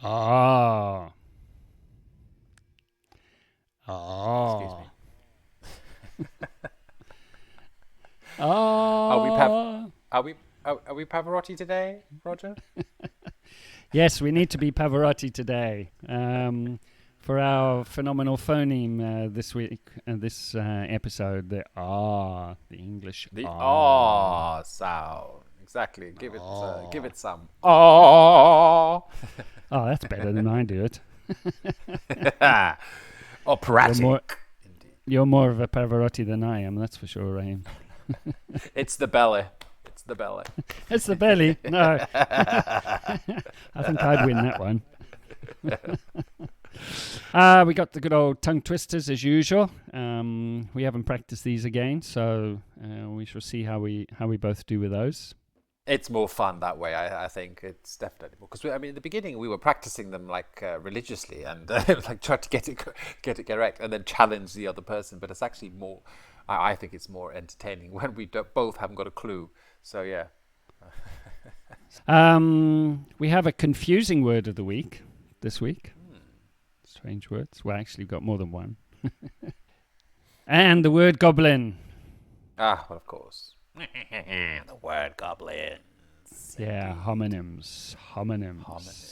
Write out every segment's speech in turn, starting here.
Ah. Excuse Ah. me. Ah. Are we Pavarotti today, Roger? Yes, we need to be Pavarotti today for our phenomenal phoneme this week, this episode. The English The ah. sound. Exactly. Give it some. Oh, that's better than I do it. Operatic. You're more of a Pavarotti than I am, that's for sure, Raheem. It's the belly. It's the belly. It's the belly. No. I think I'd win that one. We got the good old tongue twisters as usual. We haven't practiced these again, so we shall see how we both do with those. It's more fun that way, I think. It's definitely more. Because, in the beginning, we were practicing them like religiously and like try to get it correct and then challenge the other person. But it's actually more, I think it's more entertaining when we both haven't got a clue. So, yeah. We have a confusing word of the week this week. Strange words. Well, actually, we've got more than one. And the word goblin. Well, of course. The word goblins. Yeah, homonyms.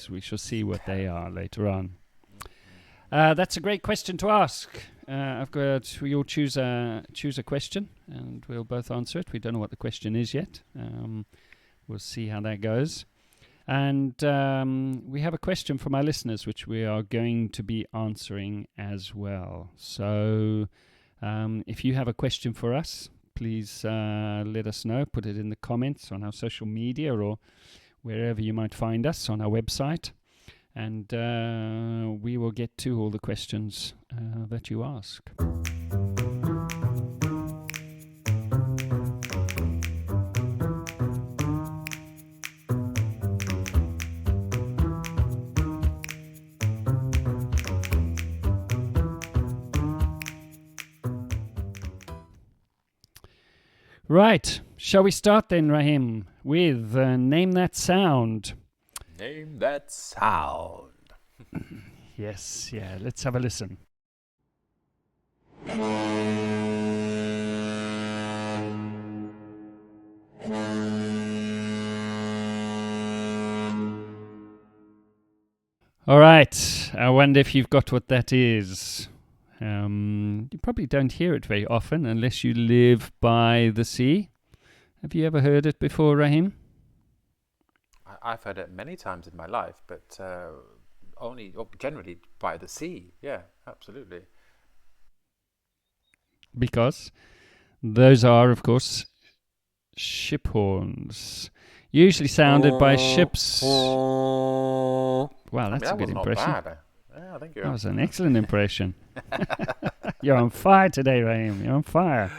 We shall see what they are later on. That's a great question to ask. We all choose a question, and we'll both answer it. We don't know what the question is yet. We'll see how that goes. And we have a question from our listeners, which we are going to be answering as well. So if you have a question for us, please let us know. Put it in the comments on our social media or wherever you might find us on our website. And we will get to all the questions that you ask. Right, shall we start then, Raheem, with Name That Sound? Name that sound. Yes, yeah, let's have a listen. All right, I wonder if you've got what that is. You probably don't hear it very often unless you live by the sea. Have you ever heard it before, Raheem? I've heard it many times in my life, but generally by the sea. Yeah, absolutely. Because those are, of course, ship horns. Usually sounded by ships. Wow, that's a good impression. Not bad. Yeah, thank you. That was an excellent impression. You're on fire today, Raheem. You're on fire.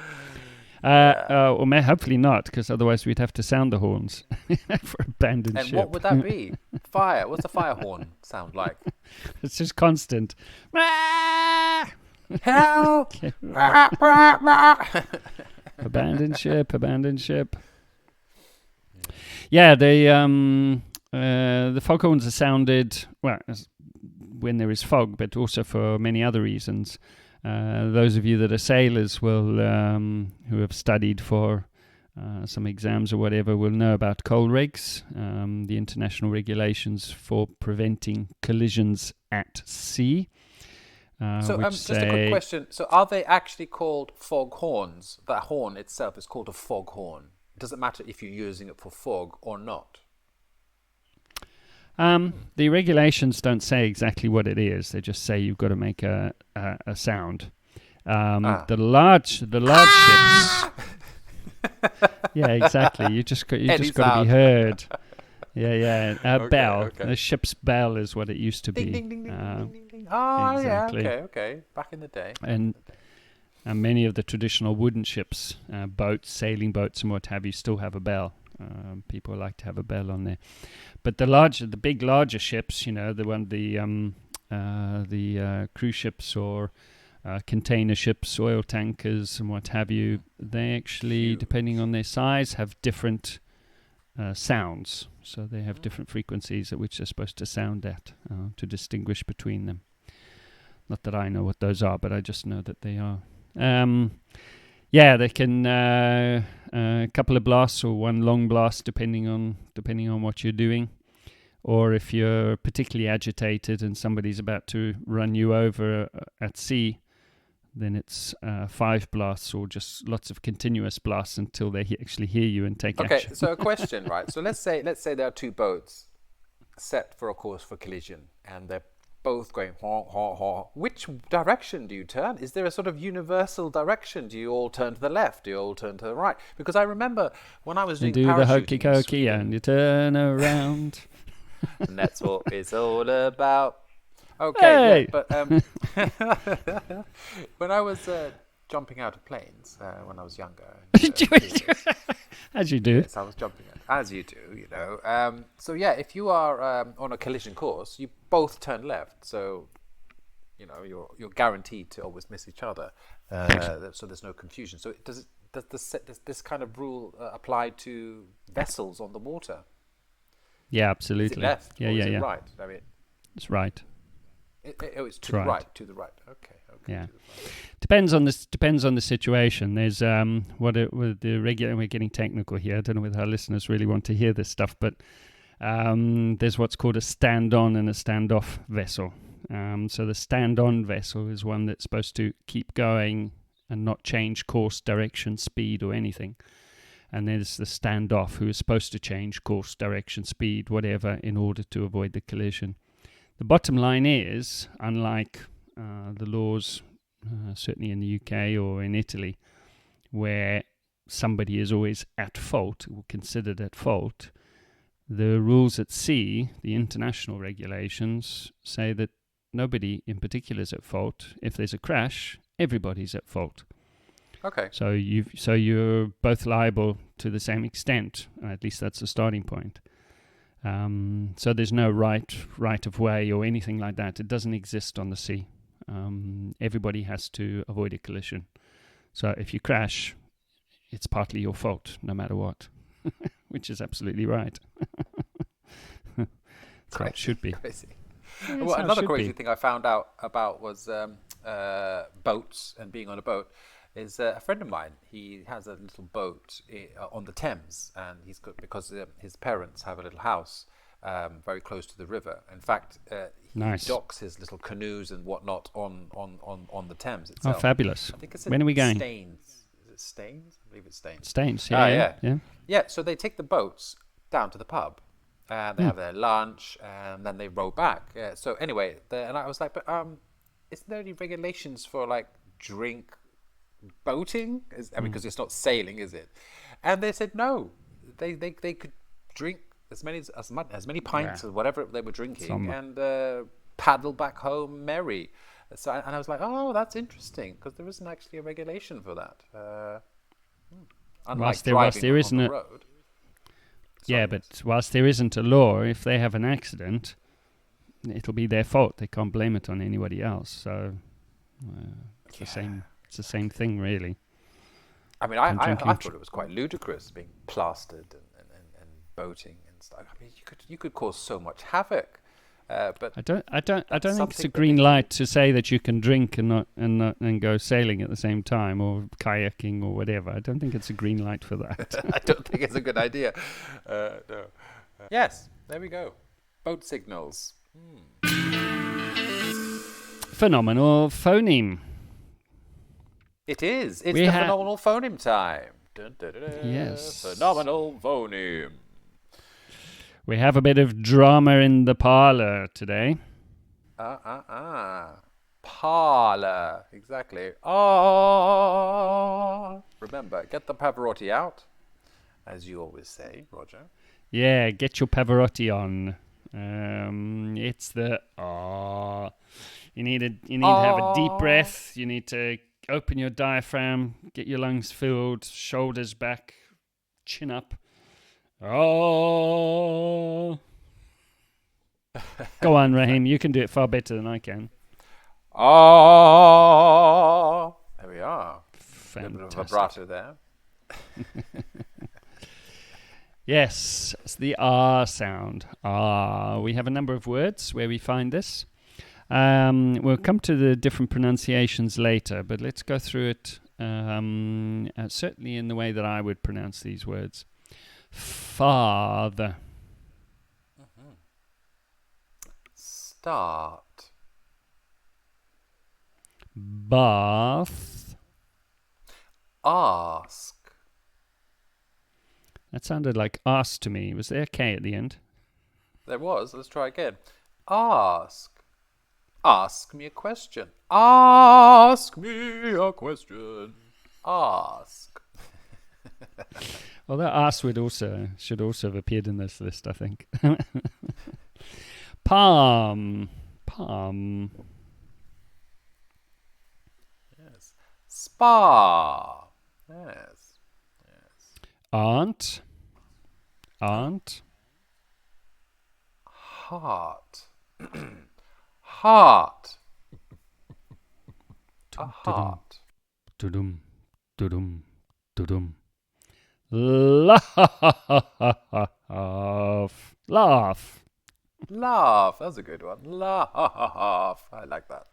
Or hopefully not, because otherwise we'd have to sound the horns for abandoned ship. And what would that be? Fire. What's a fire horn sound like? It's just constant. Help! Abandoned ship. Yeah, the foghorns are sounded when there is fog, but also for many other reasons. Those of you that are sailors will, who have studied for some exams or whatever, will know about coal regs, the international regulations for preventing collisions at sea. Just a quick question. So are they actually called foghorns? That horn itself is called a foghorn. It doesn't matter if you're using it for fog or not. The regulations don't say exactly what it is. They just say you've got to make a sound. The large ships. Yeah, exactly. You just got to be heard. Yeah. Okay, bell. okay. The ship's bell is what it used to be. Ding, ding, ding, ding, ding, ding. Oh, exactly. Yeah. Okay. Back in the day. And many of the traditional wooden ships, boats, sailing boats, and what have you, still have a bell. People like to have a bell on there. But the big larger ships, the cruise ships or container ships, oil tankers, and what have you, they actually, depending on their size, have different sounds. So they have different frequencies at which they're supposed to sound at to distinguish between them. Not that I know what those are, but I just know that they are. They can a couple of blasts or one long blast depending on what you're doing. Or if you're particularly agitated and somebody's about to run you over at sea, then it's 5 blasts or just lots of continuous blasts until they actually hear you and take action. Okay, so a question, right? So let's say there are two boats set for a course for collision, and they're both going honk, honk, honk. Which direction do you turn? Is there a sort of universal direction? Do you all turn to the left? Do you all turn to the right? Because I remember when I was doing parachuting, the hokey cokey and you turn around. And that's what it's all about. Okay, hey! But when I was jumping out of planes when I was younger, as you do. Yes, I was jumping as you do, you know. So yeah, if you are on a collision course, you both turn left. So you know you're guaranteed to always miss each other. So there's no confusion. So does this kind of rule apply to vessels on the water? Yeah, absolutely. Is it left or is it yeah. right? I mean, it's right. It's to the right. To the right. Okay. Yeah. Depends on the situation. There's with the regular. We're getting technical here. I don't know whether our listeners really want to hear this stuff, but there's what's called a stand-on and a stand-off vessel. So the stand-on vessel is one that's supposed to keep going and not change course, direction, speed, or anything. And there's the stand-off, who is supposed to change course, direction, speed, whatever, in order to avoid the collision. The bottom line is, unlike the laws, certainly in the UK or in Italy, where somebody is always at fault or considered at fault, the rules at sea, the international regulations, say that nobody in particular is at fault. If there's a crash, everybody's at fault. Okay. So you're both liable to the same extent. At least that's the starting point. So there's no right of way or anything like that. It doesn't exist on the sea. Everybody has to avoid a collision. So if you crash, it's partly your fault, no matter what, which is absolutely right. That's how it should be. Crazy. Well, another crazy thing I found out about was boats and being on a boat. Is a friend of mine. He has a little boat on the Thames, and he's got because his parents have a little house very close to the river. In fact, he docks his little canoes and whatnot on the Thames itself. Oh, fabulous! I think it's when are we going? Staines. Is it Staines? I believe it's Staines. Staines. Yeah. Yeah. So they take the boats down to the pub, and they have their lunch, and then they row back. So anyway, and I was like, but isn't there any regulations for like drink boating? Because it's not sailing, is it? And they said no. They could drink as many pints or whatever they were drinking and paddle back home merry. So and I was like, oh, that's interesting, because there isn't actually a regulation for that. Unlike driving on the road. Yeah, but whilst there isn't a law, if they have an accident, it'll be their fault. They can't blame it on anybody else. So it's the same. It's the same thing, really. I mean, I thought it was quite ludicrous being plastered and boating and stuff. I mean, you could cause so much havoc. But I don't think it's a green light to say that you can drink and go sailing at the same time, or kayaking or whatever. I don't think it's a green light for that. I don't think it's a good idea. No. Yes, there we go. Boat signals. Phenomenal phoneme. It is. It's the phenomenal phoneme time. Dun, dun, dun, dun. Yes. Phenomenal phoneme. We have a bit of drama in the parlor today. Parlor. Exactly. Remember, get the Pavarotti out, as you always say, Roger. Yeah, get your Pavarotti on. It's the You need to have a deep breath. You need to open your diaphragm, get your lungs filled, shoulders back, chin up. Oh. Go on, Raheem. You can do it far better than I can. There we are. Fantastic. A bit of vibrato there. Yes, it's the R sound. Ah, we have a number of words where we find this. We'll come to the different pronunciations later, but let's go through it certainly in the way that I would pronounce these words. Father. Start. Bath. Ask. That sounded like ask to me. Was there a K at the end? There was. Let's try again. Ask. Ask me a question. Ask me a question. Ask. Well, that ask should also have appeared in this list, I think. Pa'm. Pa'm. Yes. Spä. Yes. Yes. A'nt. A'nt. Ha'ት. Ha'ት. A ha't. Dudum. Dudum. Dudum. Laugh. Laugh. Laugh. That's a good one. Laugh. I like that.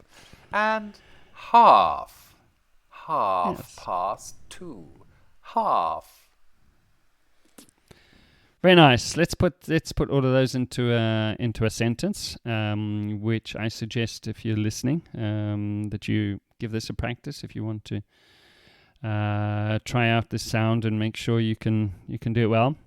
And half. Half Yes. past 2. Half. Very nice. Let's put all of those into a sentence, which I suggest, if you're listening, that you give this a practice if you want to try out this sound and make sure you can do it well.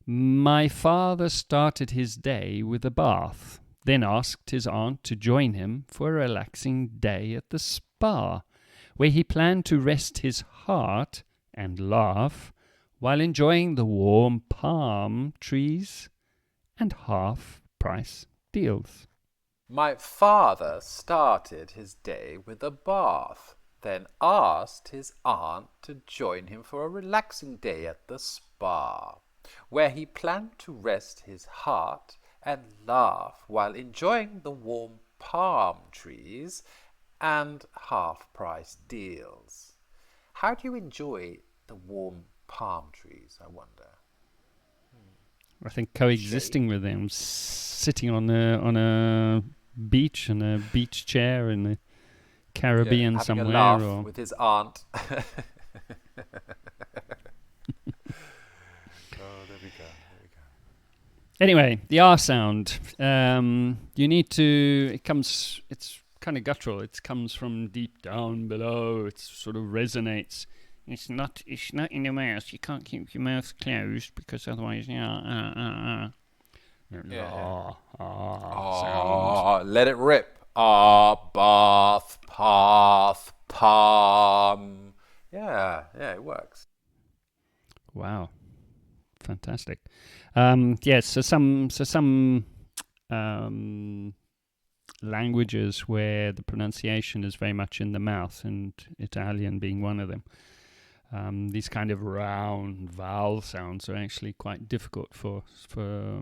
My father started his day with a bath, then asked his aunt to join him for a relaxing day at the spa, where he planned to rest his heart and laugh while enjoying the warm palm trees and half-price deals. My father started his day with a bath, then asked his aunt to join him for a relaxing day at the spa, where he planned to rest his heart and laugh while enjoying the warm palm trees and half-price deals. How do you enjoy the warm palm trees, I wonder? I think coexisting with them, sitting on a beach in a beach chair in the Caribbean having somewhere, a laugh or with his aunt. There we go. anyway, the R sound. You need to. It's kind of guttural. It comes from deep down below. It sort of resonates. It's not in your mouth. You can't keep your mouth closed because otherwise, sound. Let it rip. Ba'th, path, palm. Yeah, it works. Wow, fantastic. Yes, so some languages where the pronunciation is very much in the mouth, and Italian being one of them. These kind of round vowel sounds are actually quite difficult for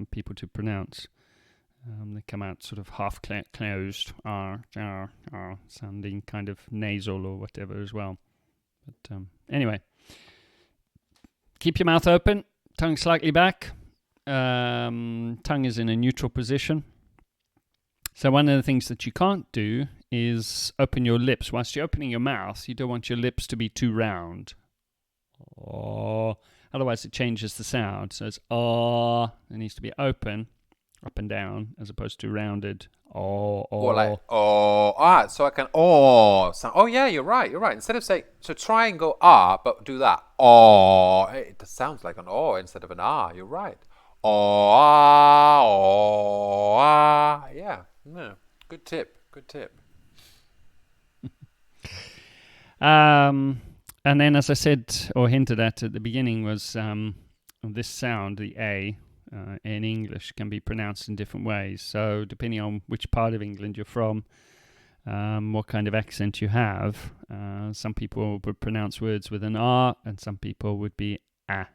people to pronounce. They come out sort of half closed, sounding kind of nasal or whatever as well. But anyway, keep your mouth open, tongue slightly back. Tongue is in a neutral position. So one of the things that you can't do is open your lips. Whilst you're opening your mouth, you don't want your lips to be too round. Otherwise it changes the sound. So it's it needs to be open, up and down, as opposed to rounded. Or like so I can sound. Oh yeah, you're right. Instead of saying, so try and go but do that. It sounds like an instead of an You're right. Yeah. No. Good tip. And then, as I said or hinted at the beginning, was this sound, the A, in English can be pronounced in different ways. So depending on which part of England you're from, what kind of accent you have, some people would pronounce words with an R, and some people would be A.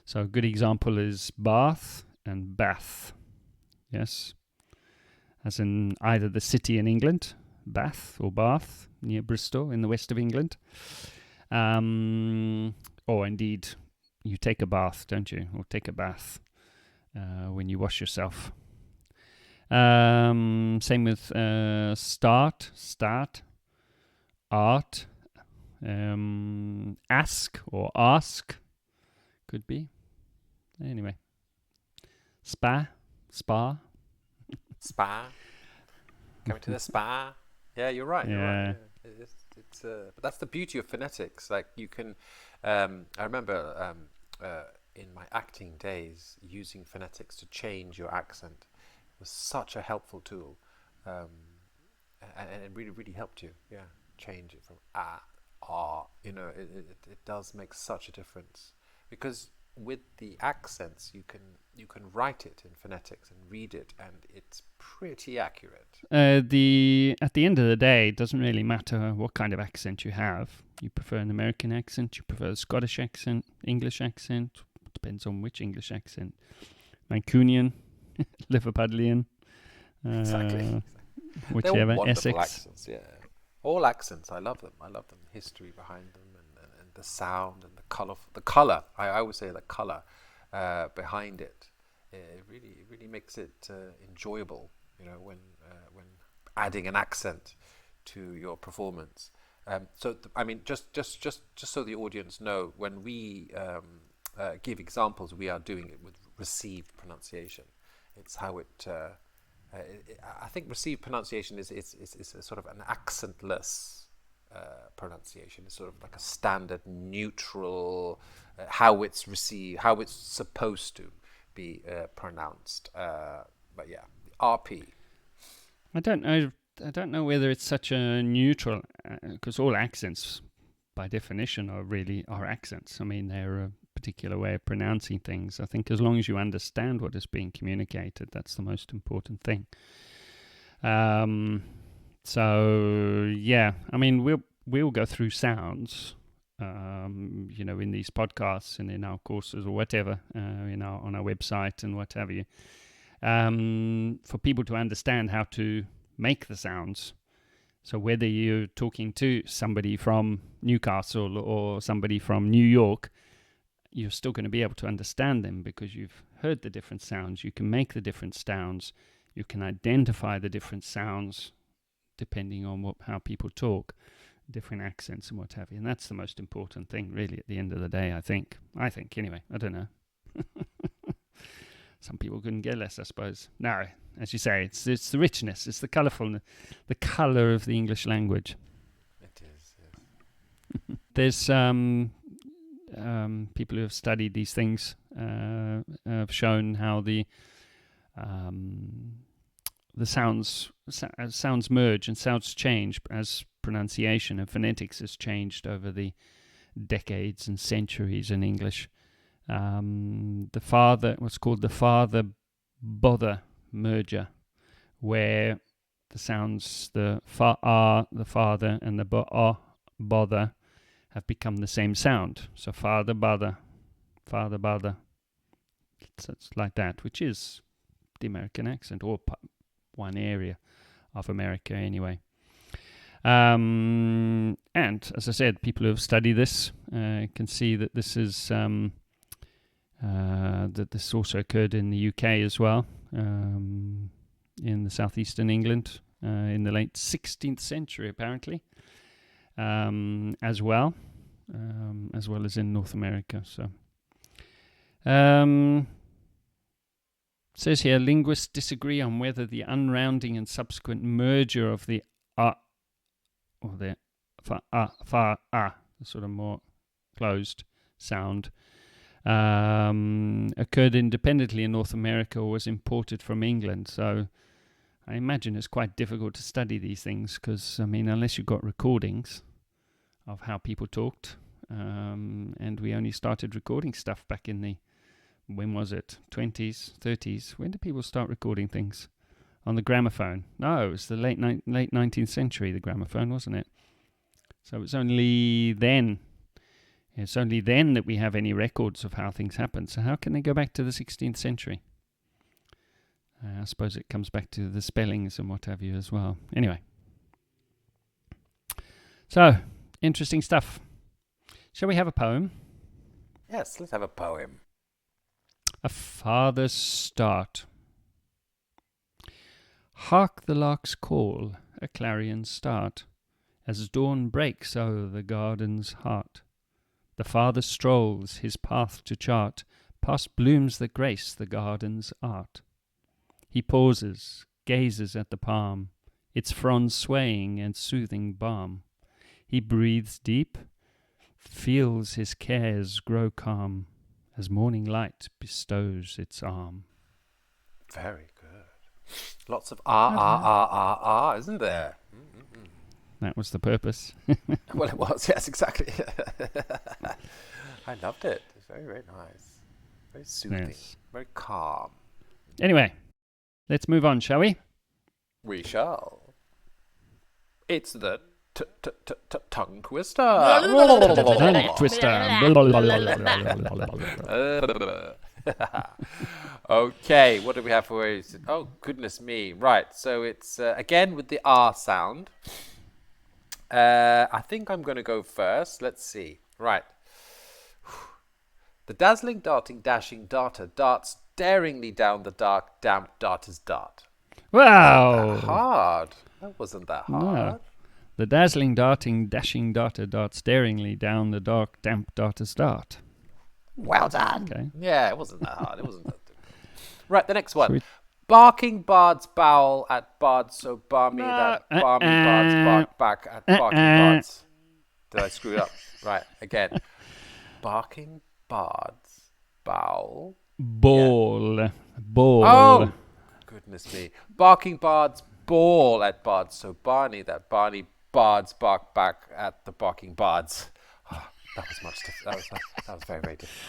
So a good example is Bath and Bath. Yes, as in either the city in England, Bath or Bath, near Bristol in the west of England, or indeed you take a bath, don't you? Or take a bath when you wash yourself. Same with start, art, ask or ask could be. Anyway, spa. Coming to the spa. Yeah, you're right. You're Yeah. right. Yeah. But that's the beauty of phonetics. Like you can, I remember in my acting days using phonetics to change your accent. It was such a helpful tool, and it really, really helped you. Yeah, change it from You know, it does make such a difference, because with the accents you can write it in phonetics and read it, and it's pretty accurate. At the end of the day, it doesn't really matter what kind of accent you have. You prefer an American accent, you prefer a Scottish accent, English accent, depends on which English accent. Mancunian, Liverpudlian, Exactly. whichever, They're wonderful Essex. accents, yeah. All accents, I love them. The history behind them, and the sound and the color. I always say the color behind it. It really makes it enjoyable. You know, when adding an accent to your performance. I mean, just so the audience know, when we give examples, we are doing it with received pronunciation. It's how it. I think received pronunciation is a sort of an accentless pronunciation. It's sort of like a standard neutral, how it's received, how it's supposed to be pronounced. But yeah, RP. I don't know whether it's such a neutral, because all accents, by definition, are accents. I mean, they're a particular way of pronouncing things. I think as long as you understand what is being communicated, that's the most important thing. So yeah, I mean, we'll go through sounds, you know, in these podcasts and in our courses or whatever, on our website and what have you, for people to understand how to make the sounds. So whether you're talking to somebody from Newcastle or somebody from New York, you're still going to be able to understand them because you've heard the different sounds. You can make the different sounds. You can identify the different sounds depending on how people talk, different accents and what have you. And that's the most important thing, really, at the end of the day, I think. Anyway. I don't know. Some people couldn't get less, I suppose. No, as you say, it's the richness, it's the colourfulness, the colour of the English language. It is, yes. There's people who have studied these things have shown how the sounds merge and sounds change as pronunciation and phonetics has changed over the decades and centuries in English. What's called the ppɑː-ðə merger, where the sounds, the the father, and the ppɑː-ðə have become the same sound. So ppɑː-ðə, it's like that, which is the American accent, or one area of America anyway. And as I said, people who have studied this can see that this is that this also occurred in the UK as well, in the southeastern England in the late 16th century apparently, as well as in North America. So says here, linguists disagree on whether the unrounding and subsequent merger of the or the the sort of more closed sound, occurred independently in North America or was imported from England. So I imagine it's quite difficult to study these things because, I mean, unless you've got recordings of how people talked, and we only started recording stuff back in the, when was it, 20s, 30s? When did people start recording things? On the gramophone? No, it was the late 19th century, the gramophone, wasn't it? So it's only then that we have any records of how things happened. So how can they go back to the 16th century? I suppose it comes back to the spellings and what have you as well. Anyway. So, interesting stuff. Shall we have a poem? Yes, let's have a poem. A father's start. Hark the lark's call, a clarion start, as dawn breaks o'er the garden's heart. The father strolls, his path to chart, past blooms that grace the garden's art. He pauses, gazes at the palm, its fronds swaying and soothing balm. He breathes deep, feels his cares grow calm, as morning light bestows its arm. Very good. Lots of ah, isn't there? That was the purpose. Well, it was, yes, exactly. I loved it. It's very, very nice. Very soothing. Yes. Very calm. Anyway, let's move on, shall we? We shall. It's the tongue twister. Tongue twister. Okay, what do we have for you? Oh, goodness me. Right, so it's again with the R sound. I think I'm going to go first. Let's see. Right. The dazzling, darting, dashing darter darts daringly down the dark, damp darter's dart. Wow! That hard. That wasn't that hard. No. The dazzling, darting, dashing darter darts daringly down the dark, damp darter's dart. Well done. Okay. Yeah, it wasn't that hard. It wasn't that difficult. Right, the next one. Sweet. Barking bards bowl at bards so balmy that balmy bards bark back at barking bards. Did I screw it up? Right, again. Barking bards bowl. Ball. Yeah. Ball. Oh, goodness me. Barking bards bawl at bards so barney that barney bards bark back at the barking bards. Oh, that was much different. That was very, very difficult.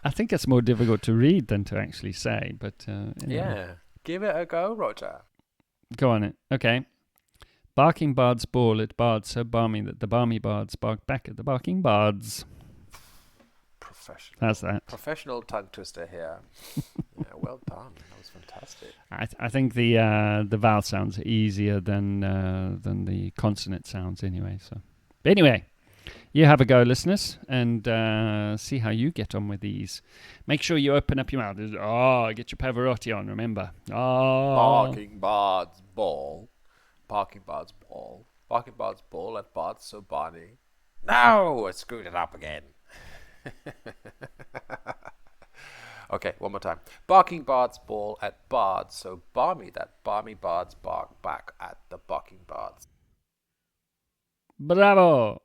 I think it's more difficult to read than to actually say, but anyway. Yeah. Give it a go, Roger. Go on it. Okay. Barking bards bawl at bards so balmy that the balmy bards bark back at the barking bards. Professional. How's that? Professional tongue twister here. Yeah, well done. That was fantastic. I think the vowel sounds are easier than the consonant sounds anyway. So, but anyway, you have a go, listeners, and see how you get on with these. Make sure you open up your mouth. Get your Pavarotti on. Remember, Barking bards ball. Barking bards ball. Barking bards ball at bards so barney. No, I screwed it up again. Okay, one more time. Barking bards ball at bards so balmy that balmy bards bark back at the barking bards. Bravo.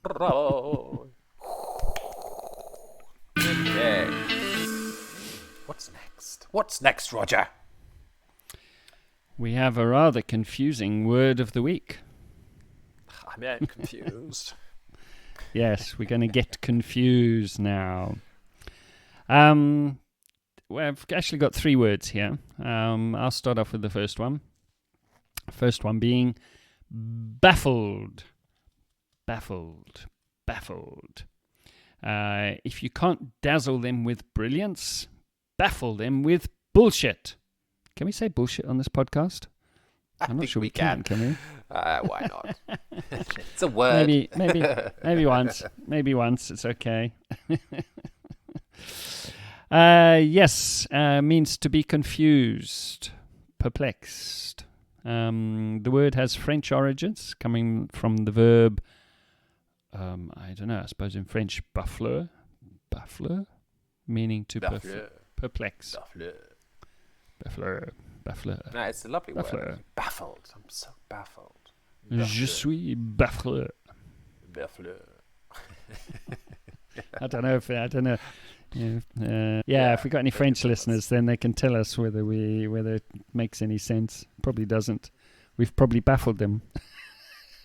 Bravo. Okay. What's next? What's next, Roger? We have a rather confusing word of the week. I'm confused. Yes, we're going to get confused now. We've actually got 3 words here. I'll start off with the first one. First one being baffled. Baffled. Baffled. If you can't dazzle them with brilliance, baffle them with bullshit. Can we say bullshit on this podcast? I'm not sure we can we? Why not? It's a word. Maybe once. Maybe once. It's okay. Yes, means to be confused, perplexed. The word has French origins, coming from the verb, I don't know, I suppose in French, baffler, meaning to perplex. Baffler. No, it's a lovely word. Baffled. I'm so baffled. Je suis baffleur. Baffleur. I don't know. If we got any French listeners, then they can tell us whether it makes any sense. Probably doesn't. We've probably baffled them.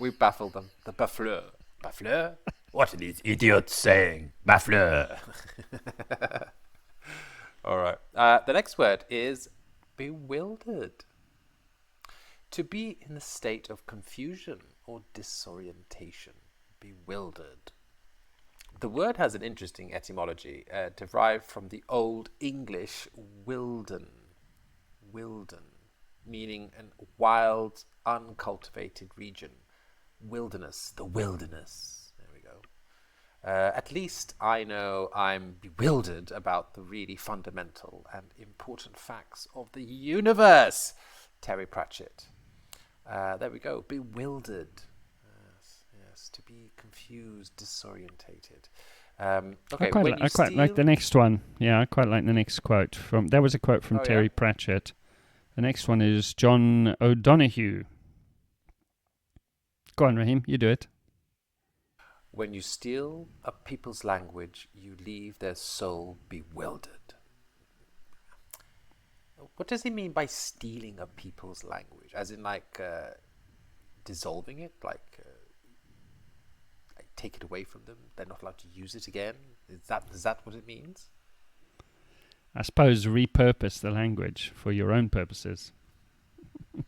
We baffled them. The baffleur. Baffleur? What are these idiots saying? Baffleur. All right. The next word is bewildered. To be in a state of confusion or disorientation. Bewildered. The word has an interesting etymology, derived from the Old English wilden, meaning a wild, uncultivated region. Wilderness, the wilderness. There we go. At least I know I'm bewildered about the really fundamental and important facts of the universe. Terry Pratchett. There we go. Bewildered. Yes, to be confused, disorientated. Okay, I quite like the next one. Yeah, I quite like the next quote. That was a quote from Terry Pratchett. The next one is John O'Donoghue. Go on, Raheem, you do it. When you steal a people's language, you leave their soul bewildered. What does he mean by stealing a people's language? As in, like, dissolving it? Like take it away from them? They're not allowed to use it again? Is that what it means? I suppose repurpose the language for your own purposes. Which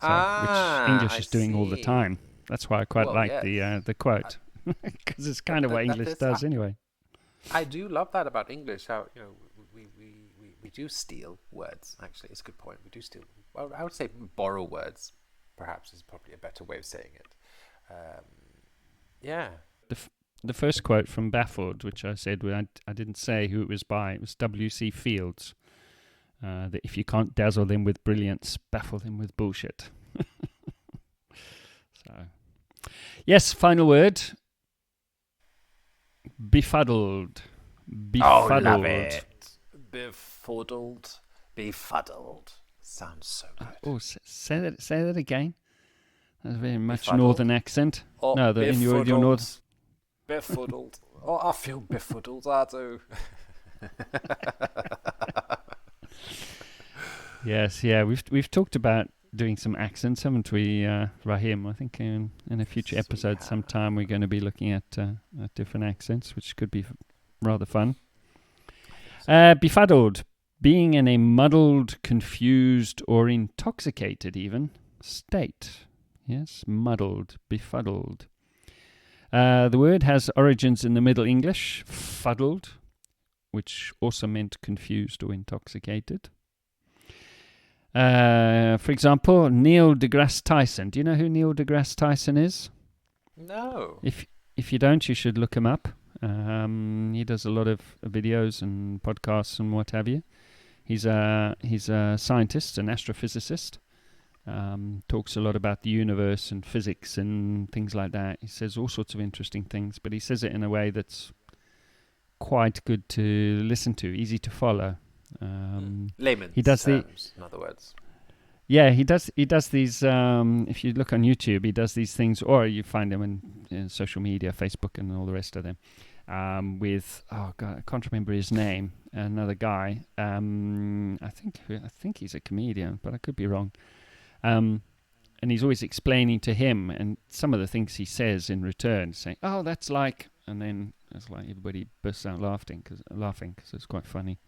English is doing all the time. That's why I quite like the quote. Because it's kind of what English does anyway. I do love that about English. How we do steal words. Actually, it's a good point. We do steal. Well, I would say borrow words. Perhaps is probably a better way of saying it. Yeah. The first quote from Baffled, which I said I didn't say who it was by. It was W.C. Fields. That if you can't dazzle them with brilliance, baffle them with bullshit. So, yes, final word. Befuddled. Befuddled. Oh, love it. Befuddled. Befuddled. Sounds so good. Oh, say that again. That's very much Befuddled. northern accent. Oh, no, in your northern. Befuddled. Oh, I feel befuddled. I do. Yes, yeah, we've talked about doing some accents, haven't we, Raheem? I think in a future episode sometime we're going to be looking at different accents, which could be rather fun. Befuddled, being in a muddled, confused, or intoxicated even state. Yes, muddled, befuddled. The word has origins in the Middle English, fuddled, which also meant confused or intoxicated. For example, Neil deGrasse Tyson. Do you know who Neil deGrasse Tyson is? No. If you don't, you should look him up. He does a lot of videos and podcasts and what have you. He's a scientist, an astrophysicist. Talks a lot about the universe and physics and things like that. He says all sorts of interesting things, but he says it in a way that's quite good to listen to, easy to follow. Layman's he does terms, in other words. Yeah, he does these. If you look on YouTube, he does these things, or you find them in social media, Facebook, and all the rest of them. With I can't remember his name. Another guy. I think he's a comedian, but I could be wrong. And he's always explaining to him, and some of the things he says in return, saying, "Oh, that's like," and then it's like everybody bursts out laughing because it's quite funny.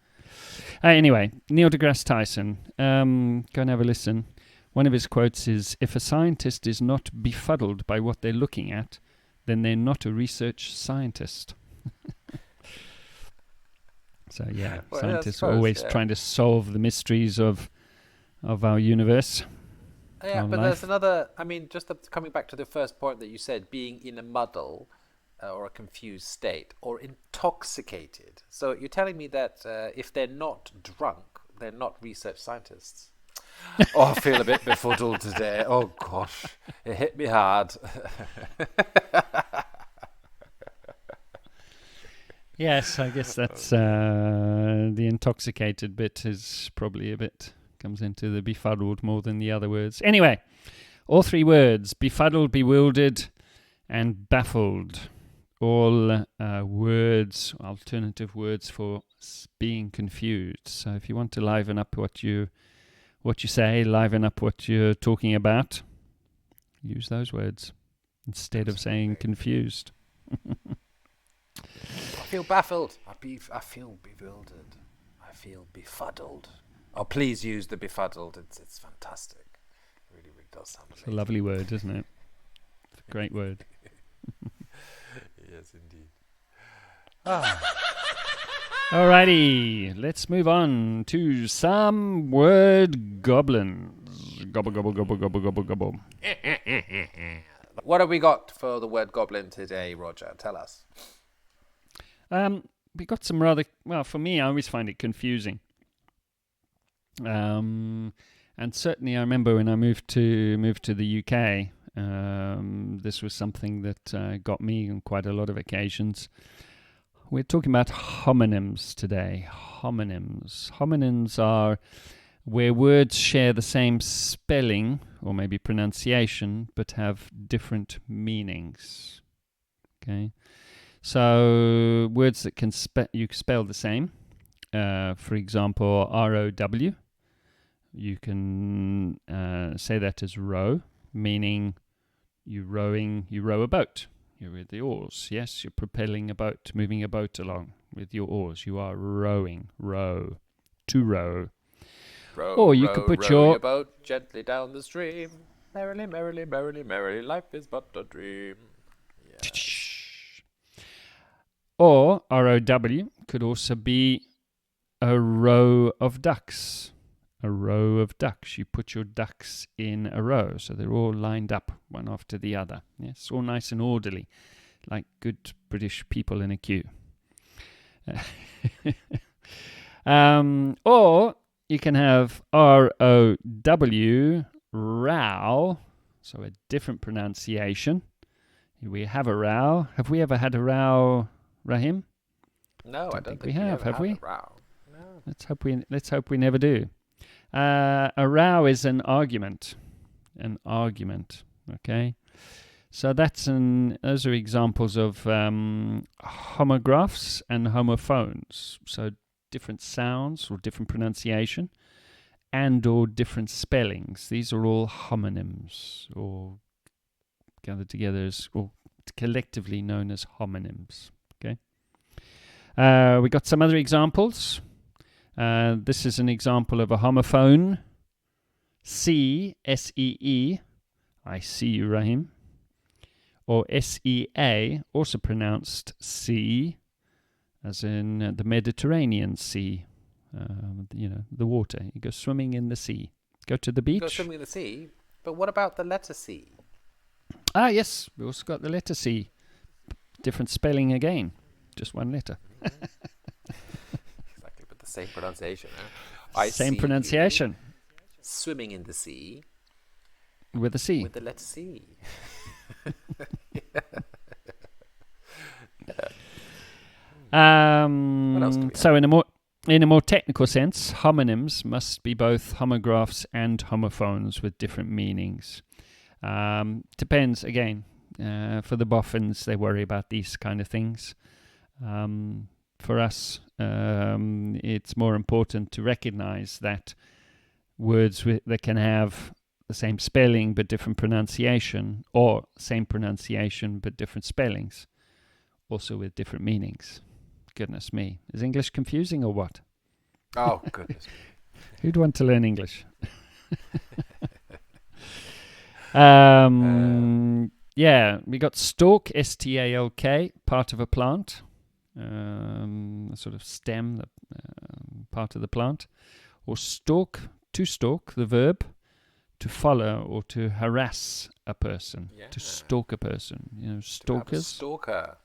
Anyway, Neil deGrasse Tyson, go and have a listen. One of his quotes is, "If a scientist is not befuddled by what they're looking at, then they're not a research scientist." So yeah, well, scientists are always trying to solve the mysteries of our universe. Yeah, but there's another, just coming back to the first point that you said, being in a muddle or a confused state or intoxicated. So you're telling me that if they're not drunk, they're not research scientists. Oh, I feel a bit befuddled today. Oh, gosh. It hit me hard. Yes, I guess that's the intoxicated bit is probably comes into the befuddled more than the other words. Anyway, all three words, befuddled, bewildered, and baffled. All words, alternative words for being confused. So if you want to liven up what you say, liven up what you're talking about, use those words instead of saying confused. I feel baffled. I feel bewildered. I feel befuddled. Oh, please use the befuddled. It's fantastic. It really, really does sound amazing. It's a lovely word, isn't it? It's a great word. Yes, indeed. Alrighty, let's move on to some word goblins. Gobble, gobble, gobble, gobble, gobble, gobble. What have we got for the word goblin today, Roger? Tell us. We got some rather, well, for me, I always find it confusing. And certainly I remember when I moved to the UK, this was something that got me on quite a lot of occasions. We're talking about homonyms today. Homonyms. Homonyms are where words share the same spelling or maybe pronunciation but have different meanings. Okay, so words that can you spell the same. For example, ROW. You can say that as row, meaning you row a boat. You're with the oars. Yes, you're propelling a boat, moving a boat along with your oars. You are rowing, row, to row. Row, or you row, could put row your boat gently down the stream. Merrily, merrily, merrily, merrily, life is but a dream. Yes. Or ROW could also be a row of ducks. A row of ducks. You put your ducks in a row, so they're all lined up, one after the other. Yes, all nice and orderly, like good British people in a queue. Or you can have ROW, row, so a different pronunciation. We have a row. Have we ever had a row, Rahim? No, I don't think we have we? A row. No. Let's hope we never do. A row is an argument. An argument. Okay. So those are examples of homographs and homophones. So different sounds or different pronunciation and or different spellings. These are all homonyms, or gathered together as, or collectively known as homonyms. Okay. We got some other examples. This is an example of a homophone. See, S-E-E. I see you, Rahim. Or S-E-A, also pronounced sea, as in the Mediterranean Sea. The water. You go swimming in the sea. Go to the beach. Go swimming in the sea. But what about the letter C? Ah, yes. We also got the letter C. Different spelling again. Just one letter. Exactly, but the same pronunciation. Huh? Same pronunciation. Swimming in the sea. With a C. With the letter C. What else do we have? So in a more technical sense, homonyms must be both homographs and homophones with different meanings. Depends, again, for the boffins, they worry about these kind of things. For us, it's more important to recognize that words that can have the same spelling but different pronunciation, or same pronunciation but different spellings, also with different meanings. Goodness me. Is English confusing or what? Oh, goodness me. Who'd want to learn English? Yeah, we got stalk, S-T-A-L-K, part of a plant, a sort of stem, part of the plant. Or stalk, to stalk, the verb, to follow or to harass a person, to stalk a person. Stalkers. Stalker.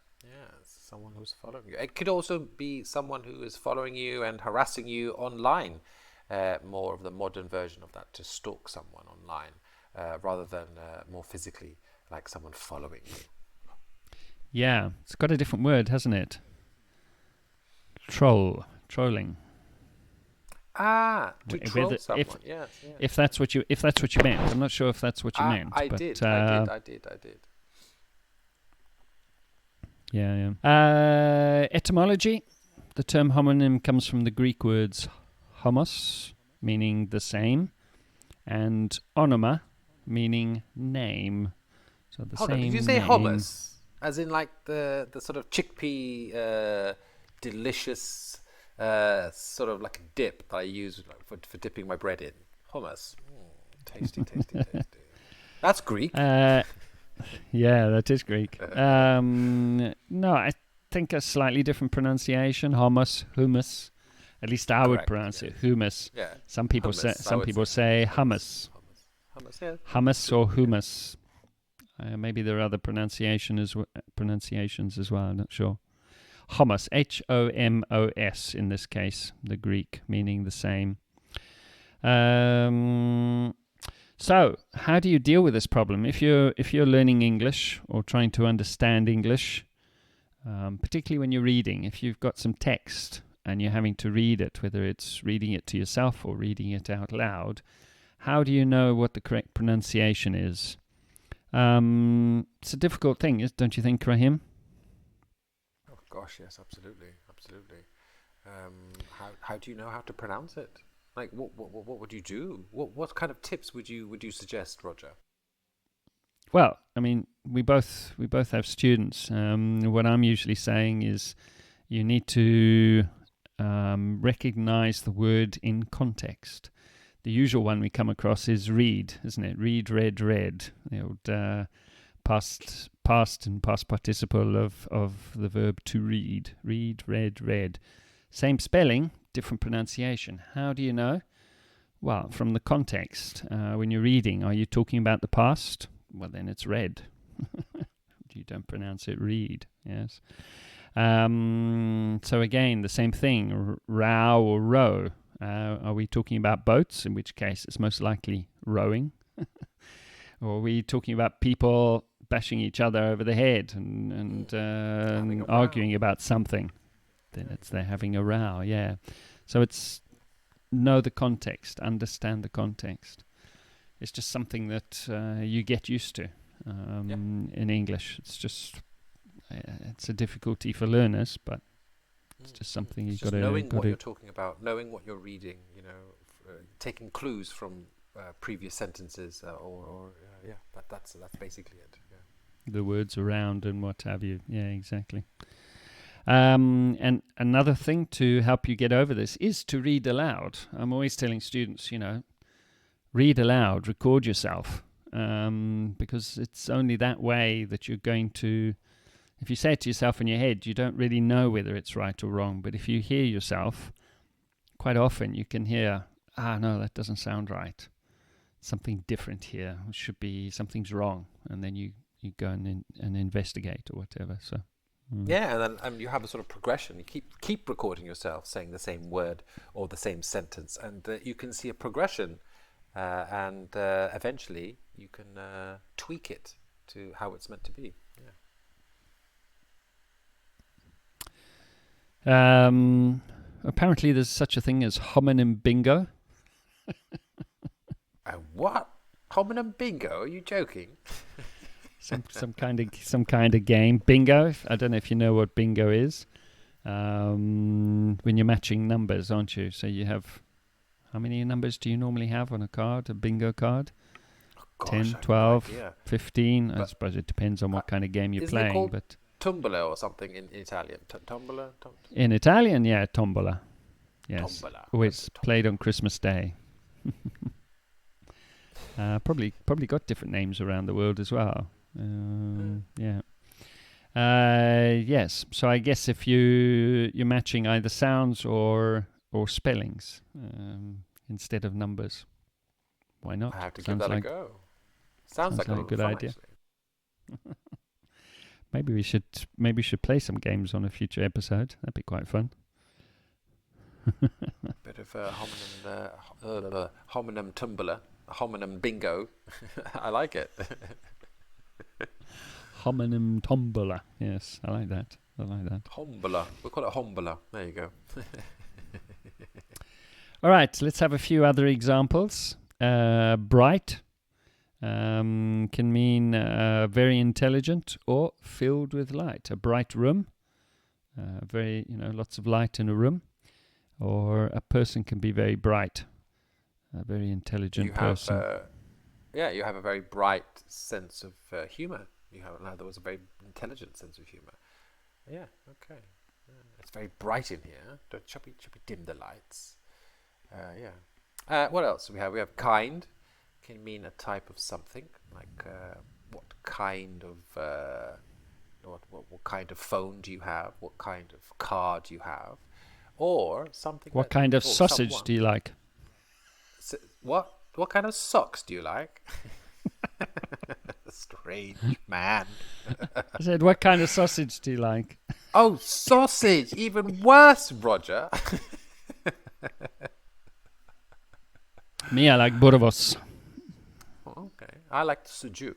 Someone who's following you. It could also be someone who is following you and harassing you online. More of the modern version of that, to stalk someone online, rather than more physically, like someone following you. Yeah, it's got a different word, hasn't it? Trolling. To troll someone. Yes. If that's what you meant, I'm not sure if that's what you meant. I did. Yeah. Etymology. The term homonym comes from the Greek words homos, meaning the same, and onoma, meaning name. So the same. Did you say name. hummus? As in like the sort of chickpea, delicious, sort of like a dip that I use for dipping my bread in. Hummus. Tasty. That's Greek. Yeah, that is Greek. No, I think a slightly different pronunciation. Hummus. At least I would pronounce it hummus. Yeah. Some people hummus, say hummus. Hummus, yeah. Hummus or hummus. Maybe there are other pronunciations as well. I'm not sure. Homos, H-O-M-O-S in this case, the Greek, meaning the same. So, how do you deal with this problem? If you're learning English or trying to understand English, particularly when you're reading, if you've got some text and you're having to read it, whether it's reading it to yourself or reading it out loud, how do you know what the correct pronunciation is? It's a difficult thing, don't you think, Rahim? Oh gosh, yes, absolutely. How do you know how to pronounce it? Like, what would you do? What kind of tips would you suggest, Roger? Well, I mean, we both have students. What I'm usually saying is, you need to recognize the word in context. The usual one we come across is read, isn't it? Read, read, read. The old past and past participle of the verb to read. Read, read, read. Same spelling, different pronunciation. How do you know? Well, from the context. When you're reading, are you talking about the past? Well, then it's read. You don't pronounce it read. Yes. So again, the same thing. Row or row. Are we talking about boats? In which case, it's most likely rowing. Or are we talking about people bashing each other over the head and arguing about something? Then they're having a row. Yeah. So it's know the context, understand the context. It's just something that you get used to in English. It's just it's a difficulty for learners, but it's just something you've got to knowing what you're talking about, knowing what you're reading. Taking clues from previous sentences, that's basically it. Yeah. The words around and what have you. Yeah, exactly. And another thing to help you get over this is to read aloud. I'm always telling students, read aloud, record yourself, because it's only that way that you're going to, if you say it to yourself in your head, you don't really know whether it's right or wrong. But if you hear yourself, quite often you can hear, no, that doesn't sound right. Something different here. It should be, something's wrong. And then you go and investigate or whatever. So. Yeah, and then you have a sort of progression. You keep recording yourself saying the same word or the same sentence, and you can see a progression, and eventually you can tweak it to how it's meant to be. Yeah. Apparently, there's such a thing as homonym bingo. What? Homonym bingo? Are you joking? Some kind of game. Bingo. I don't know if you know what bingo is. When you're matching numbers, aren't you? So you have, how many numbers do you normally have on a card, a bingo card? Oh, gosh, 10, 12, 15. I suppose it depends on what kind of game you're playing. It called tombola or something in Italian? Tombola? In Italian, yeah, tombola. Yes. Tombola. Always played on Christmas Day. Probably got different names around the world as well. Yeah. Yes. So I guess if you're matching either sounds or spellings instead of numbers, why not? I have to give that a go. Sounds like a good idea. Maybe we should play some games on a future episode. That'd be quite fun. Bit of homonym tumbler, homonym bingo. I like it. Homonym tombola. Yes, I like that. Hombola. We'll call it hombola. There you go. All right, let's have a few other examples. Bright can mean very intelligent or filled with light. A bright room, very lots of light in a room, or a person can be very bright, a very intelligent person. You have a very bright sense of humor. There was a very intelligent sense of humor. Yeah, okay. It's very bright in here. Shall we dim the lights? What else do we have? We have kind. Can mean a type of something, like what kind of what kind of phone do you have? What kind of car do you have? Or something. What kind of sausage do you like? What kind of socks do you like? Strange man. I said, what kind of sausage do you like? Oh, sausage! Even worse, Roger. Me, I like boerewors. Okay, I like sucuk.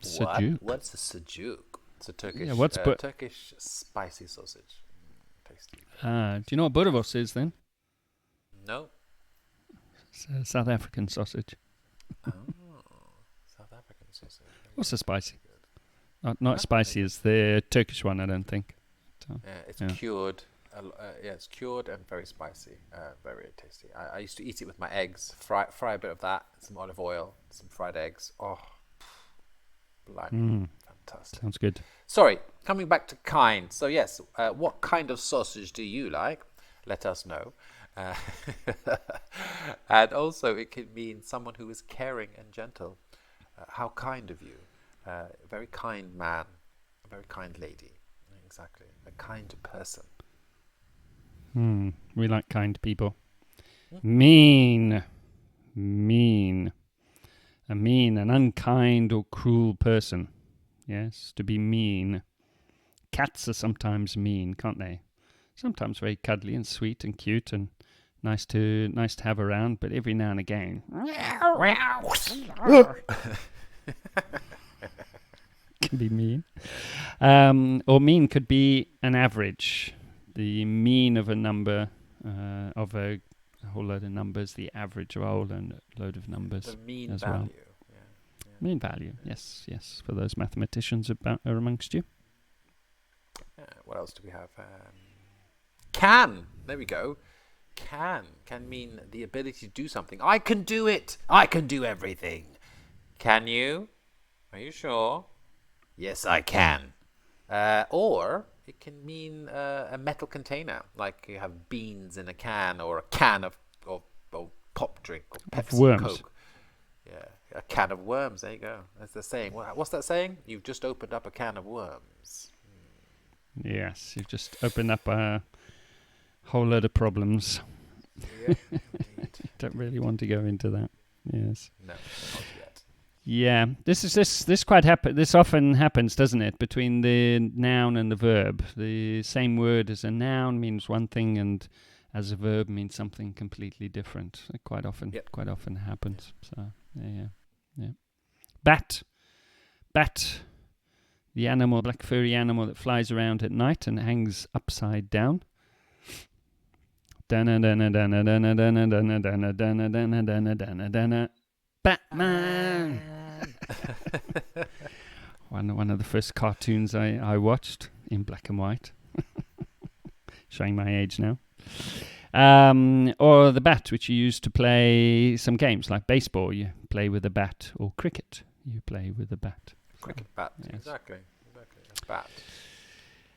Sucuk. What's a sucuk? It's a Turkish, Yeah, what's Turkish spicy sausage. Tasty. Do you know what boerewors is then? No. It's a South African sausage. Oh, South African sausage. Also spicy. Not spicy as the Turkish one, I don't think. So, it's cured. It's cured and very spicy. Very tasty. I used to eat it with my eggs. Fry a bit of that, some olive oil, some fried eggs. Oh, blimey. Fantastic. Sounds good. Sorry, coming back to kind. So yes, what kind of sausage do you like? Let us know. And also it can mean someone who is caring and gentle. How kind of you. A very kind man, a very kind lady. Exactly, a kind person. We like kind people. Mean. A mean, an unkind or cruel person. Yes, to be mean. Cats are sometimes mean, can't they? Sometimes very cuddly and sweet and cute and nice to have around, but every now and again can be mean. Or mean could be an average. The mean of a number, of a whole load of numbers, the average of a whole load of numbers. The mean as value. Well. Yeah. Mean value, yes, for those mathematicians are amongst you. What else do we have? Can. There we go. Can mean the ability to do something. I can do it. I can do everything. Can you? Are you sure? Yes, I can. Or it can mean a metal container, like you have beans in a can, or a can of pop drink, or Pepsi, worms. Coke. Yeah, a can of worms. There you go. That's the saying. What's that saying? You've just opened up a can of worms. Yes, you've just opened up a whole load of problems. Yeah, indeed. Don't really want to go into that. Yes. No, not yet. Yeah, this often happens, doesn't it? Between the noun and the verb, the same word as a noun means one thing, and as a verb means something completely different. It quite often happens. So yeah. Bat, the animal, black furry animal that flies around at night and hangs upside down. Batman. One of the first cartoons I watched in black and white. Showing my age now. Or the bat, which you use to play some games like baseball. You play with a bat, or cricket. You play with a bat. Cricket bat. Yes. Exactly. A bat.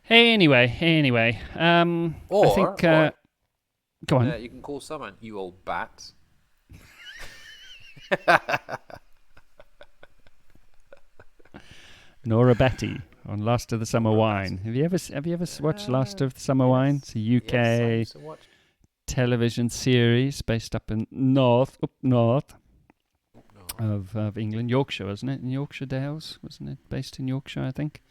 Anyway. Or, I think. Go on. You can call someone, you old bat. Nora Batty on Last of the Summer Wine. Have you ever watched Last of the Summer Wine? It's a UK television series based up in north of England, Yorkshire, wasn't it? In Yorkshire Dales, wasn't it? Based in Yorkshire, I think.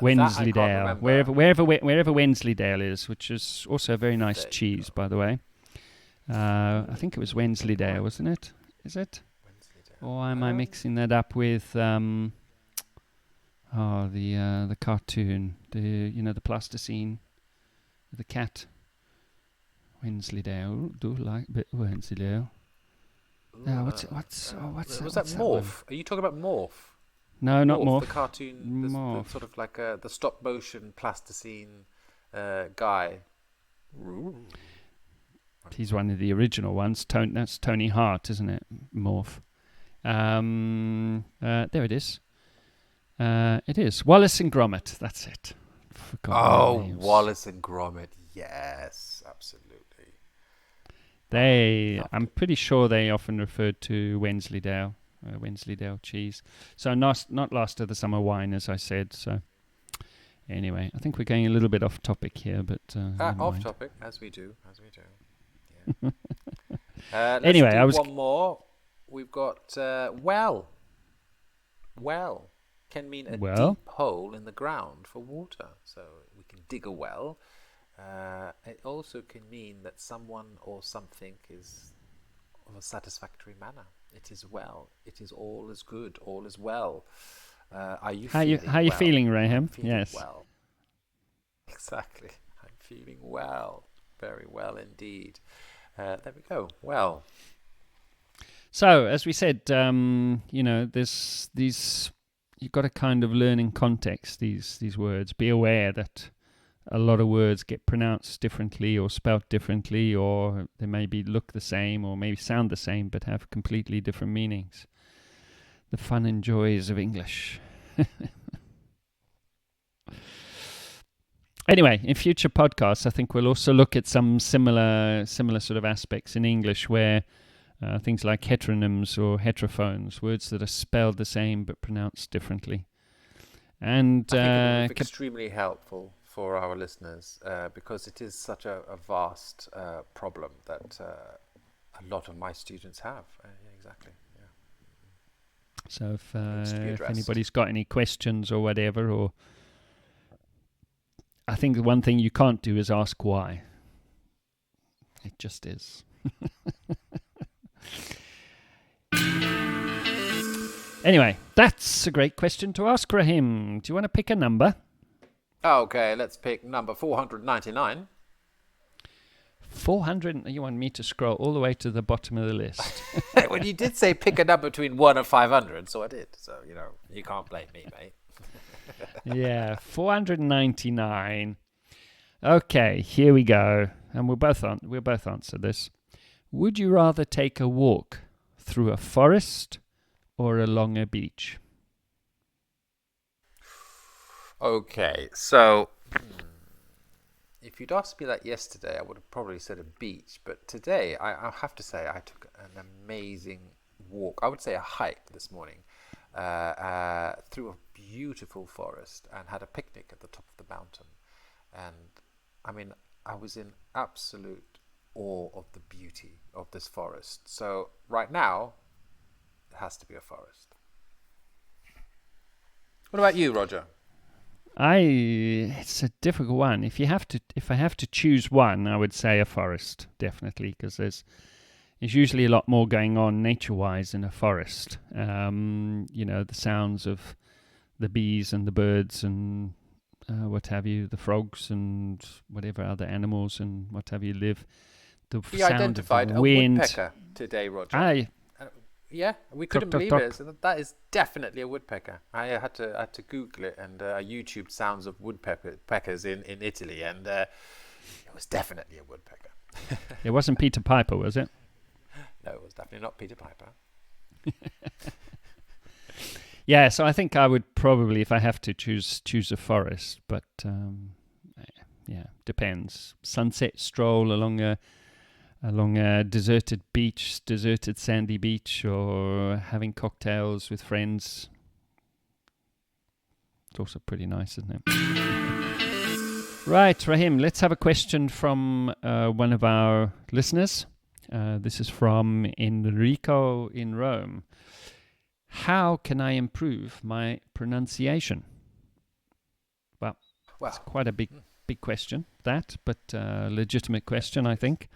Wensleydale, wherever Wensleydale is, which is also a very nice cheese, by the way. I think it was Wensleydale, wasn't it? Is it? Or am I mixing that up with the cartoon, the plasticine, the cat? Wensleydale, do like a bit of Wensleydale. Was that Morph? Are you talking about Morph? No, not Morph. The cartoon, the sort of like the stop motion plasticine guy. He's one of the original ones. That's Tony Hart, isn't it? Morph. There it is. It is Wallace and Gromit. That's it. Wallace and Gromit. Yes, absolutely. I'm pretty sure they often referred to Wensleydale cheese. So not Last of the Summer Wine, as I said. So anyway, I think we're going a little bit off topic here, but off topic as we do. Yeah. Anyway, let's do one more. We've got well. can mean a Well, deep hole in the ground for water. So we can dig a well. It also can mean that someone or something is of a satisfactory manner. It is well. It is all is good. All is well. Are you feeling well? How you feeling, Rahim? I'm feeling Yes. well. Exactly. I'm feeling well. Very well indeed. There we go. Well. So, as we said, there's these. You've got to kind of learn in context these words. Be aware that a lot of words get pronounced differently or spelt differently, or they maybe look the same or maybe sound the same but have completely different meanings. The fun and joys of English. Anyway, in future podcasts, I think we'll also look at some similar sort of aspects in English where things like heteronyms or heterophones, words that are spelled the same but pronounced differently. And I think it will be extremely helpful for our listeners because it is such a vast problem that a lot of my students have. Exactly. Yeah. So if anybody's got any questions or whatever, or I think the one thing you can't do is ask why. It just is. Anyway, that's a great question to ask, Rahim. Do you want to pick a number? Okay, let's pick number 499. 400. You want me to scroll all the way to the bottom of the list? Well, you did say pick a number between 1 and 500, so I did. So, you can't blame me, mate. Yeah, 499. Okay, here we go. And we'll both answer this. Would you rather take a walk through a forest or along a beach? Okay, so if you'd asked me that yesterday, I would have probably said a beach. But today, I have to say, I took an amazing walk. I would say a hike this morning through a beautiful forest and had a picnic at the top of the mountain. And I mean, I was in absolute awe of the beauty of this forest. So right now, it has to be a forest. What about you, Roger? It's a difficult one. If I have to choose one, I would say a forest, definitely, because there's usually a lot more going on nature-wise in a forest. The sounds of the bees and the birds and what have you, the frogs and whatever other animals and what have you live. We identified a woodpecker today, Roger. Yeah, we couldn't believe it. So that is definitely a woodpecker. I had to Google it, and I YouTubed sounds of woodpeckers in Italy, and it was definitely a woodpecker. It wasn't Peter Piper, was it? No, it was definitely not Peter Piper. Yeah, so I think I would probably, if I have to, choose a forest, but depends. Sunset stroll along a deserted sandy beach, or having cocktails with friends. It's also pretty nice, isn't it? Right, Rahim, let's have a question from one of our listeners. This is from Enrico in Rome. How can I improve my pronunciation? Well, it's quite a big question, but a legitimate question, I think.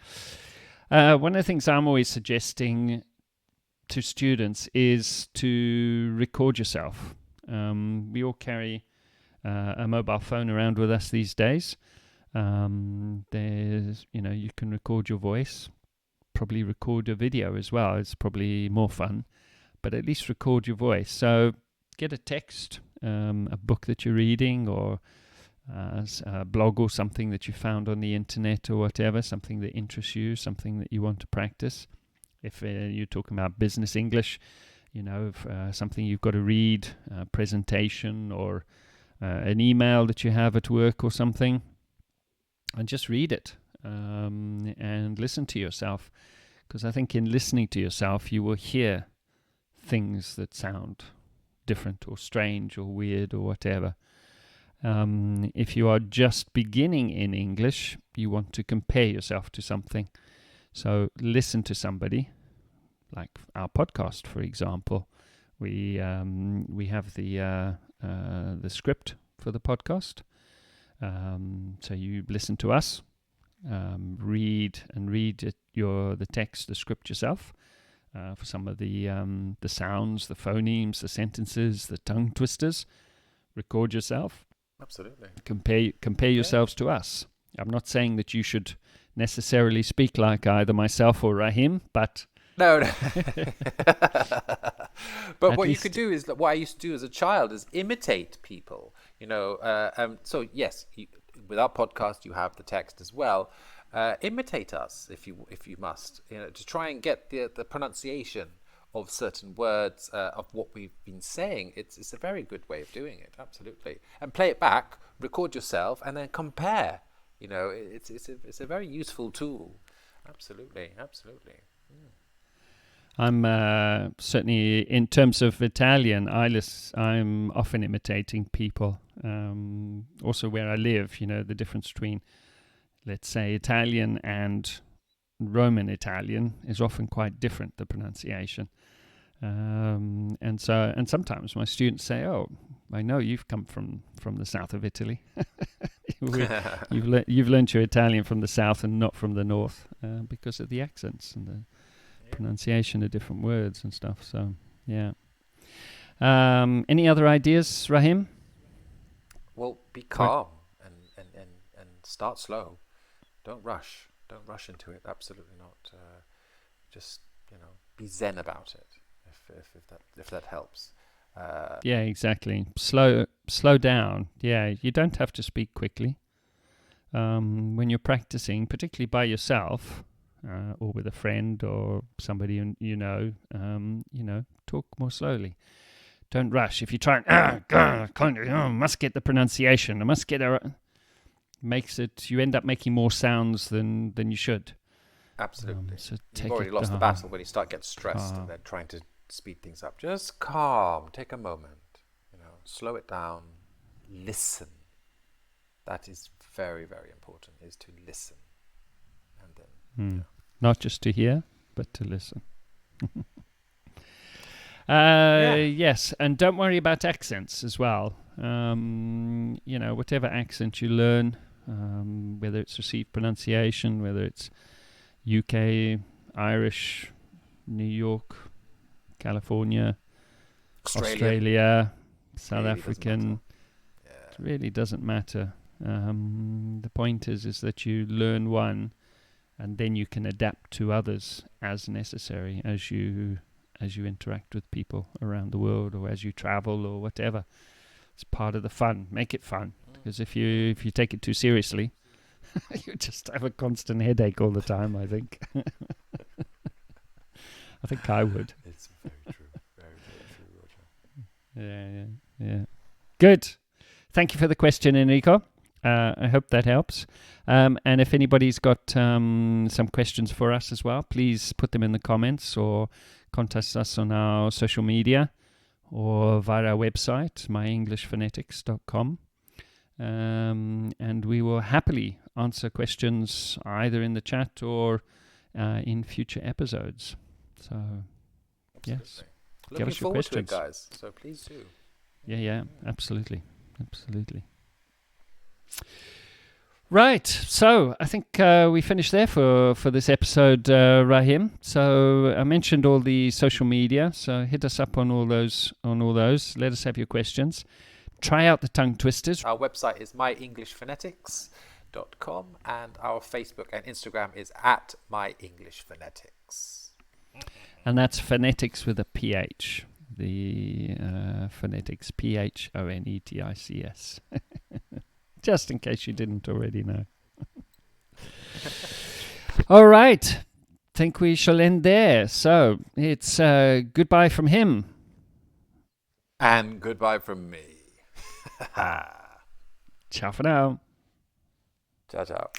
One of the things I'm always suggesting to students is to record yourself. We all carry a mobile phone around with us these days. There's, you can record your voice, probably record a video as well. It's probably more fun, but at least record your voice. So get a text, a book that you're reading, or a blog or something that you found on the internet or whatever, something that interests you, something that you want to practice. If you're talking about business English, something you've got to read, a presentation or an email that you have at work or something, and just read it and listen to yourself, because I think in listening to yourself you will hear things that sound different or strange or weird or whatever. If you are just beginning in English, you want to compare yourself to something. So listen to somebody, like our podcast, for example, We have the script for the podcast. So you listen to us, read the text, the script yourself. For some of the sounds, the phonemes, the sentences, the tongue twisters, record yourself. Absolutely. Compare yourselves to us. I'm not saying that you should necessarily speak like either myself or Rahim, but no. But what you could do is what I used to do as a child is imitate people. So yes, with our podcast you have the text as well. Imitate us if you must, to try and get the pronunciation of certain words of what we've been saying. It's a very good way of doing it, absolutely. And play it back, record yourself, and then compare. It's a very useful tool. Absolutely. I'm certainly, in terms of Italian, I'm often imitating people. Also where I live, the difference between, let's say, Italian and Roman Italian is often quite different, the pronunciation. And sometimes my students say, "Oh, I know you've come from the south of Italy. You've learned your Italian from the south and not from the north, because of the accents and the pronunciation of different words and stuff." So, yeah. Any other ideas, Rahim? Well, be calm and start slow. Don't rush. Don't rush into it. Absolutely not. Just be zen about it. If that helps. Yeah, exactly. Slow down. Yeah, you don't have to speak quickly. When you're practicing, particularly by yourself, or with a friend or somebody talk more slowly. Don't rush. If you try and must get the pronunciation, I must get it, you end up making more sounds than you should. Absolutely. So you've already lost the battle when you start getting stressed and then trying to speed things up. Just calm. Take a moment. Slow it down. Listen. That is very, very important. Is to listen, and then not just to hear, but to listen. Yes, and don't worry about accents as well. Whatever accent you learn, whether it's received pronunciation, whether it's UK, Irish, New York, California, Australia, South really African, it really doesn't matter. The point is that you learn one, and then you can adapt to others as necessary as you interact with people around the world, or as you travel, or whatever. It's part of the fun. Make it fun, because if you take it too seriously, you just have a constant headache all the time, I think. I think I would. It's very true. Very, very true, Roger. Yeah. Good. Thank you for the question, Enrico. I hope that helps. And if anybody's got some questions for us as well, please put them in the comments or contact us on our social media or via our website, myenglishphonetics.com. And we will happily answer questions either in the chat or in future episodes. So, absolutely. Yes. Looking Give us your forward questions. to it, guys. So please do. Yeah, absolutely. Right, so I think we finished there for this episode, Rahim. So I mentioned all the social media, so hit us up on all those. Let us have your questions. Try out the tongue twisters. Our website is myenglishphonetics.com, and our Facebook and Instagram is @myenglishphonetics. And that's phonetics with a PH. The phonetics, PHONETICS. Just in case you didn't already know. All right. Think we shall end there. So it's goodbye from him. And goodbye from me. Ciao for now. Ciao, ciao.